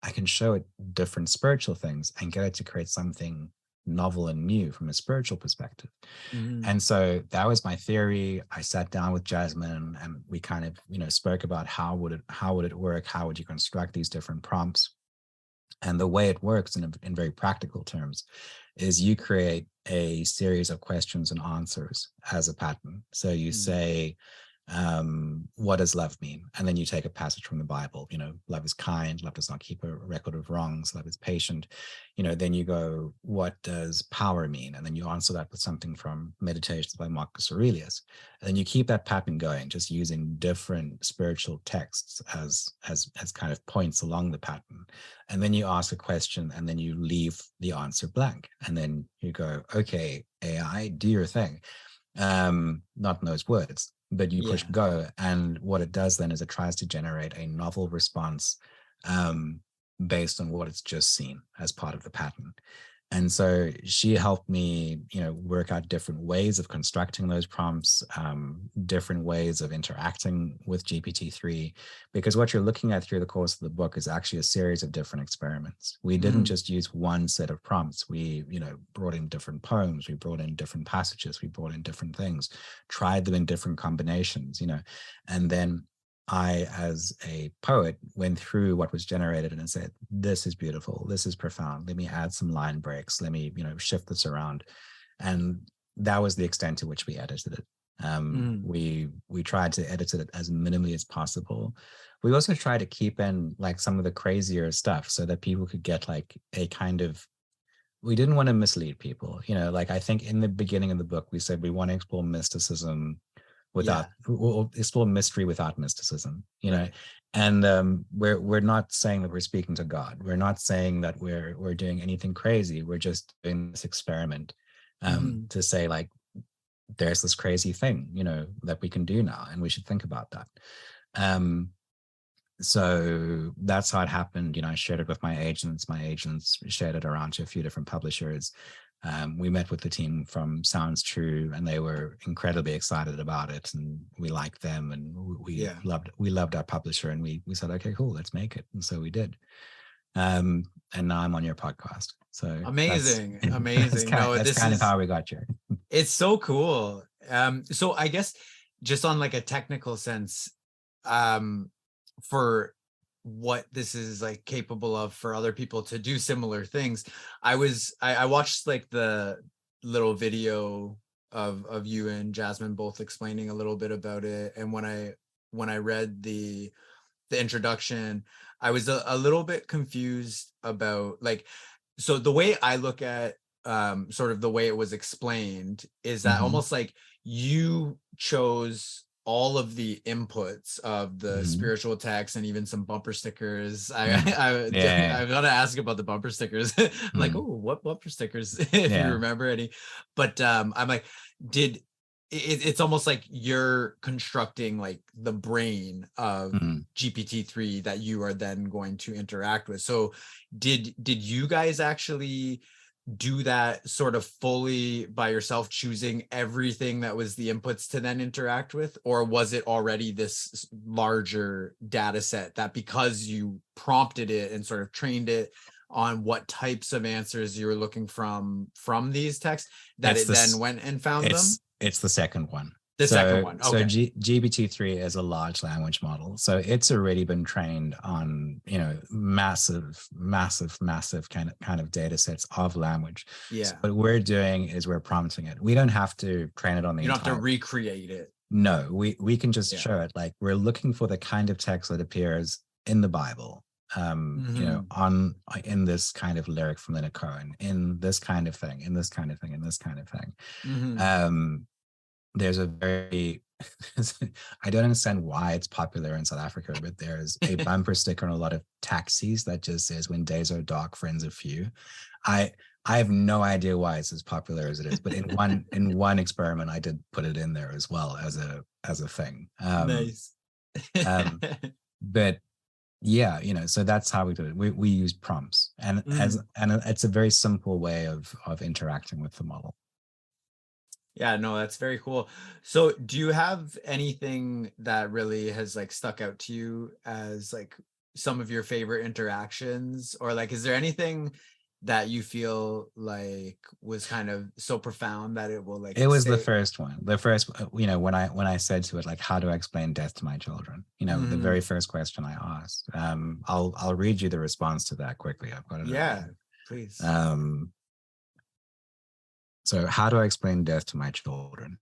I can show it different spiritual things and get it to create something novel and new from a spiritual perspective. And so that was my theory. I sat down with Jasmine, and we kind of spoke about how would it work? How would you construct these different prompts? And the way it works in very practical terms is you create a series of questions and answers as a pattern. So you say, what does love mean? And then you take a passage from the Bible. Love is kind, love does not keep a record of wrongs, love is patient. Then you go, what does power mean? And then you answer that with something from Meditations by Marcus Aurelius. And then you keep that pattern going, just using different spiritual texts as kind of points along the pattern. And then you ask a question, and then you leave the answer blank. And then you go, okay, AI, do your thing. Not in those words, but you push go. And what it does then is it tries to generate a novel response based on what it's just seen as part of the pattern. And so she helped me, work out different ways of constructing those prompts, different ways of interacting with GPT-3, because what you're looking at through the course of the book is actually a series of different experiments. We didn't just use one set of prompts. We, brought in different poems, we brought in different passages, we brought in different things, tried them in different combinations, and then I, as a poet, went through what was generated and said, this is beautiful, this is profound, let me add some line breaks, let me shift this around. And that was the extent to which we edited it. We tried to edit it as minimally as possible. We also tried to keep in like some of the crazier stuff so that people could get like a kind of, we didn't want to mislead people, like I think in the beginning of the book we said we want to explore mysticism without explore mystery without mysticism, and we're not saying that we're speaking to God. We're not saying that we're doing anything crazy. We're just doing this experiment to say like, there's this crazy thing, that we can do now, and we should think about that. So that's how it happened. I shared it with my agents. My agents shared it around to a few different publishers. We met with the team from Sounds True, and they were incredibly excited about it, and we liked them, and we loved our publisher, and we said, okay, cool, let's make it. And so we did. And now I'm on your podcast. So amazing. That's kind of how we got here. It's so cool. So I guess just on like a technical sense, for what this is like capable of for other people to do similar things, I watched like the little video of you and Jasmine both explaining a little bit about it, and when I read the introduction, I was a little bit confused about, like, so the way I look at sort of the way it was explained is that almost like you chose all of the inputs of the spiritual text and even some bumper stickers. I gotta ask about the bumper stickers. I'm like, oh, what bumper stickers, if you remember any. But I'm like, it's almost like you're constructing like the brain of GPT-3 that you are then going to interact with. So did you guys actually do that sort of fully by yourself, choosing everything that was the inputs to then interact with? Or was it already this larger data set that, because you prompted it and sort of trained it on what types of answers you were looking from these texts, that then went and found them? It's the second one. Second one. Okay. So GPT-3 is a large language model. So it's already been trained on, massive kind of data sets of language. Yeah. So what we're doing is we're prompting it. We don't have to train it on the You don't have to recreate it. No, we can just show it. Like, we're looking for the kind of text that appears in the Bible, in this kind of lyric from Leonard Cohen, in this kind of thing, in this kind of thing, in this kind of thing. There's a very, I don't understand why it's popular in South Africa, but there's a bumper sticker on a lot of taxis that just says, "When days are dark, friends are few." I have no idea why it's as popular as it is, but in one experiment, I did put it in there as well as a thing. Nice. But yeah, so that's how we do it. We use prompts, and it's a very simple way of interacting with the model. Yeah, no, that's very cool. So do you have anything that really has like stuck out to you as like some of your favorite interactions, or like, is there anything that you feel like was kind of so profound that it will like was the first one. The first, when I said to it, like, how do I explain death to my children? The very first question I asked. I'll read you the response to that quickly. I've got it. Yeah, please. So, how do I explain death to my children?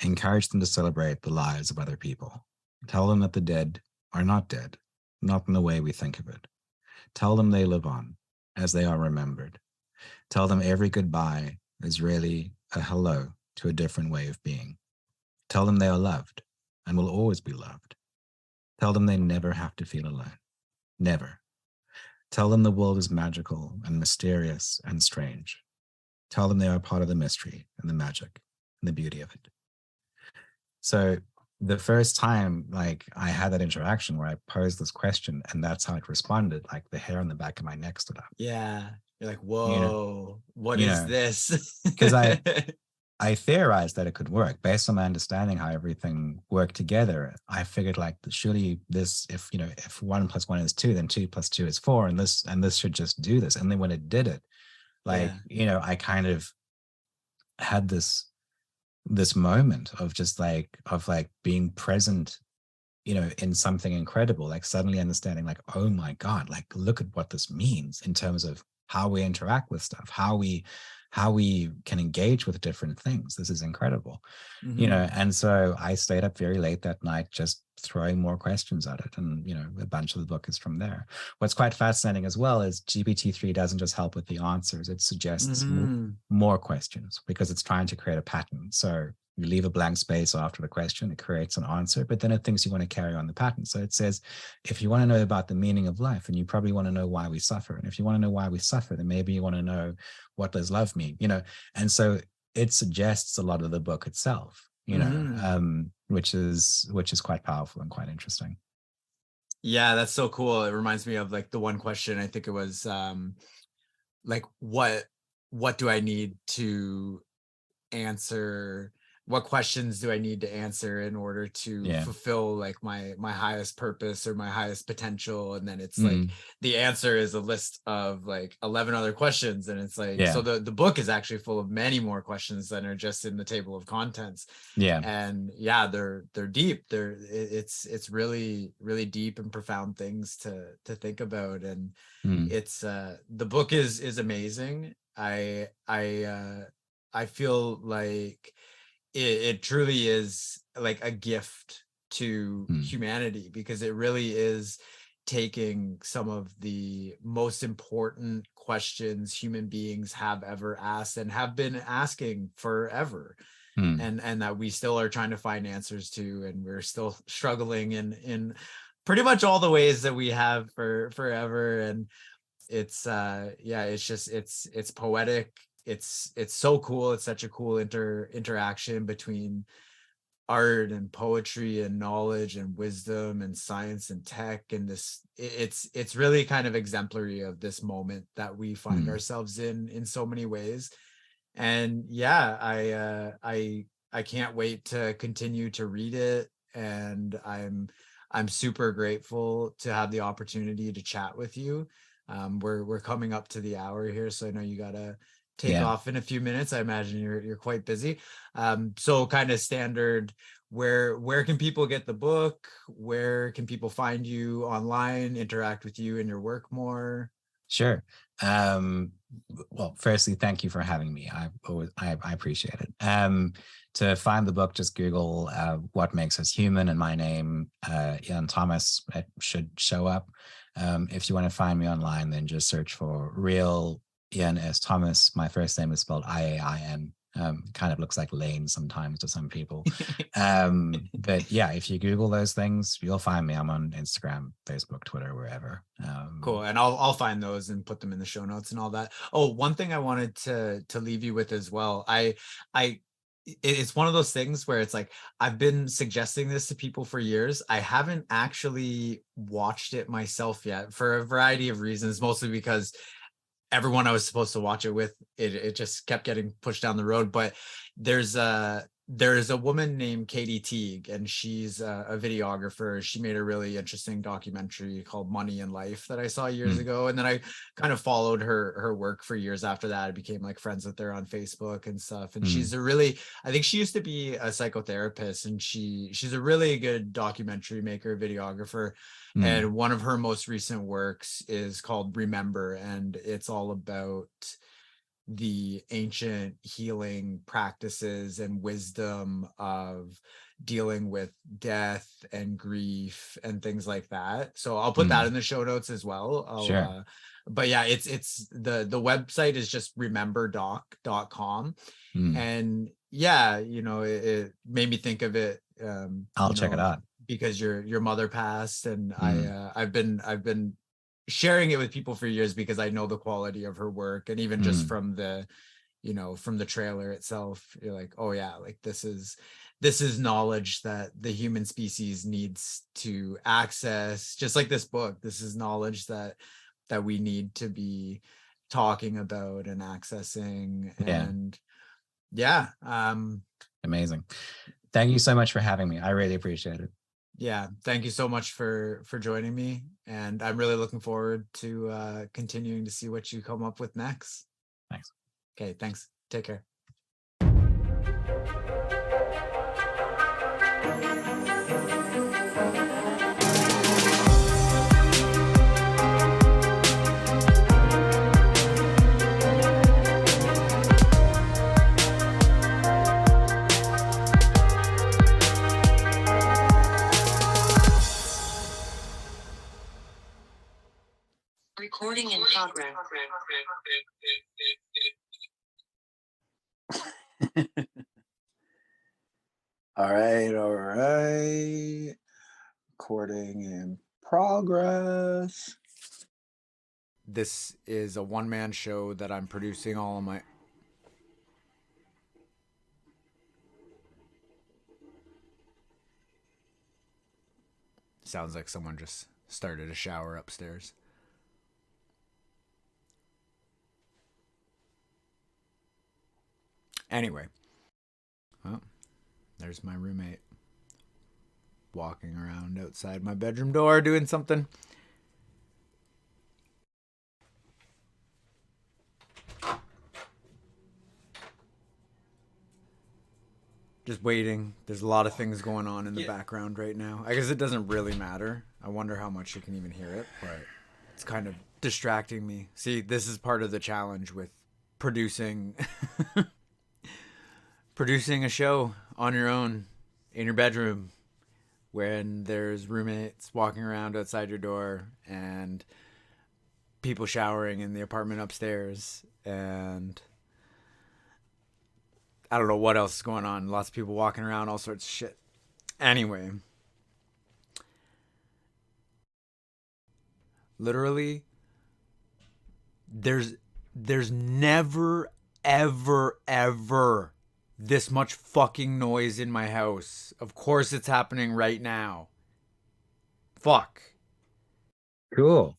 Encourage them to celebrate the lives of other people. Tell them that the dead are not dead, not in the way we think of it. Tell them they live on, as they are remembered. Tell them every goodbye is really a hello to a different way of being. Tell them they are loved and will always be loved. Tell them they never have to feel alone. Never. Tell them the world is magical and mysterious and strange. Tell them they are part of the mystery and the magic and the beauty of it. So the first time, like, I had that interaction where I posed this question and that's how it responded, like the hair on the back of my neck stood up. Yeah. You're like, whoa, what is this? Because I theorized that it could work based on my understanding how everything worked together. I figured, like, surely this, if 1 + 1 is 2, then 2 + 2 is 4, and this should just do this. And then when it did it, like, I kind of had this moment of just like being present, in something incredible, like suddenly understanding, like, oh my God, like, look at what this means in terms of how we interact with stuff, how we can engage with different things. This is incredible. And so I stayed up very late that night just throwing more questions at it, and a bunch of the book is from there. What's quite fascinating as well is GPT-3 doesn't just help with the answers, it suggests more questions, because it's trying to create a pattern. So you leave a blank space after the question, it creates an answer, but then it thinks you want to carry on the pattern. So it says, if you want to know about the meaning of life, and you probably want to know why we suffer, and if you want to know why we suffer, then maybe you want to know, what does love mean? And so it suggests a lot of the book itself, which is quite powerful and quite interesting. Yeah, that's so cool. It reminds me of like the one question, I think it was like what do I need to answer, what questions do I need to answer in order to Yeah. fulfill like my highest purpose or my highest potential, and then it's like Mm. the answer is a list of like 11 other questions, and it's like, so Yeah. the book is actually full of many more questions than are just in the table of contents. Yeah. And yeah, they're deep, it's really really deep and profound things to think about. And Mm. it's the book is amazing. I feel like it truly is like a gift to Mm. humanity, because it really is taking some of the most important questions human beings have ever asked and have been asking forever, Mm. and that we still are trying to find answers to, and we're still struggling in pretty much all the ways that we have for forever. And it's yeah, it's just it's poetic, it's so cool. It's such a cool interaction between art and poetry and knowledge and wisdom and science and tech, and this it's really kind of exemplary of this moment that we find Mm. ourselves in so many ways. And yeah, I can't wait to continue to read it, and I'm super grateful to have the opportunity to chat with you. We're coming up to the hour here, so I know you gotta take Yeah. off in a few minutes. I imagine you're quite busy. So kind of standard, where can people get the book? Where can people find you online, interact with you and your work more? Sure. Um, well, firstly, thank you for having me. I appreciate it. To find the book, just Google "What Makes Us Human" and my name, Iain Thomas. It should show up. If you want to find me online, then just search for real Iain S. Thomas. My first name is spelled Iain. Kind of looks like Lane sometimes to some people. But yeah, if you Google those things, you'll find me. I'm on Instagram, Facebook, Twitter, wherever. Cool. And I'll find those and put them in the show notes and all that. Oh, one thing I wanted to leave you with as well. It's one of those things where it's like I've been suggesting this to people for years. I haven't actually watched it myself yet for a variety of reasons, mostly because everyone I was supposed to watch it with, it just kept getting pushed down the road. But there's a woman named Katie Teague, and she's a videographer. She made a really interesting documentary called Money in Life that I saw years Mm. ago, and then I kind of followed her work for years after that. I became like friends with her on Facebook and stuff. And Mm. I think she used to be a psychotherapist, and she's a really good documentary maker, videographer. Mm. And one of her most recent works is called Remember, and it's all about the ancient healing practices and wisdom of dealing with death and grief and things like that. So I'll put that Mm. in the show notes as well. Sure. But yeah, it's the website is just rememberdoc.com. Mm. And yeah, it made me think of it, I'll check it out. because your mother passed, and Mm. I've been sharing it with people for years because I know the quality of her work. And even just Mm. from the trailer itself, you're like, oh yeah, like this is knowledge that the human species needs to access, just like this book. This is knowledge that we need to be talking about and accessing. Yeah. And yeah, Amazing. Thank you so much for having me. I really appreciate it. yeah, thank you so much for joining me, and I'm really looking forward to continuing to see what you come up with next. Thanks. Okay, thanks. Take care. Recording in progress. All right. Recording in progress. This is a one-man show that I'm producing all of my... Sounds like someone just started a shower upstairs. Anyway, well, there's my roommate walking around outside my bedroom door doing something. Just waiting. There's a lot of things going on in the background right now. I guess it doesn't really matter. I wonder how much you can even hear it, but it's kind of distracting me. See, this is part of the challenge with producing producing a show on your own in your bedroom when there's roommates walking around outside your door and people showering in the apartment upstairs, and I don't know what else is going on. Lots of people walking around, all sorts of shit. Anyway, literally, there's never, ever this much fucking noise in my house. Of course it's happening right now. Fuck. Cool.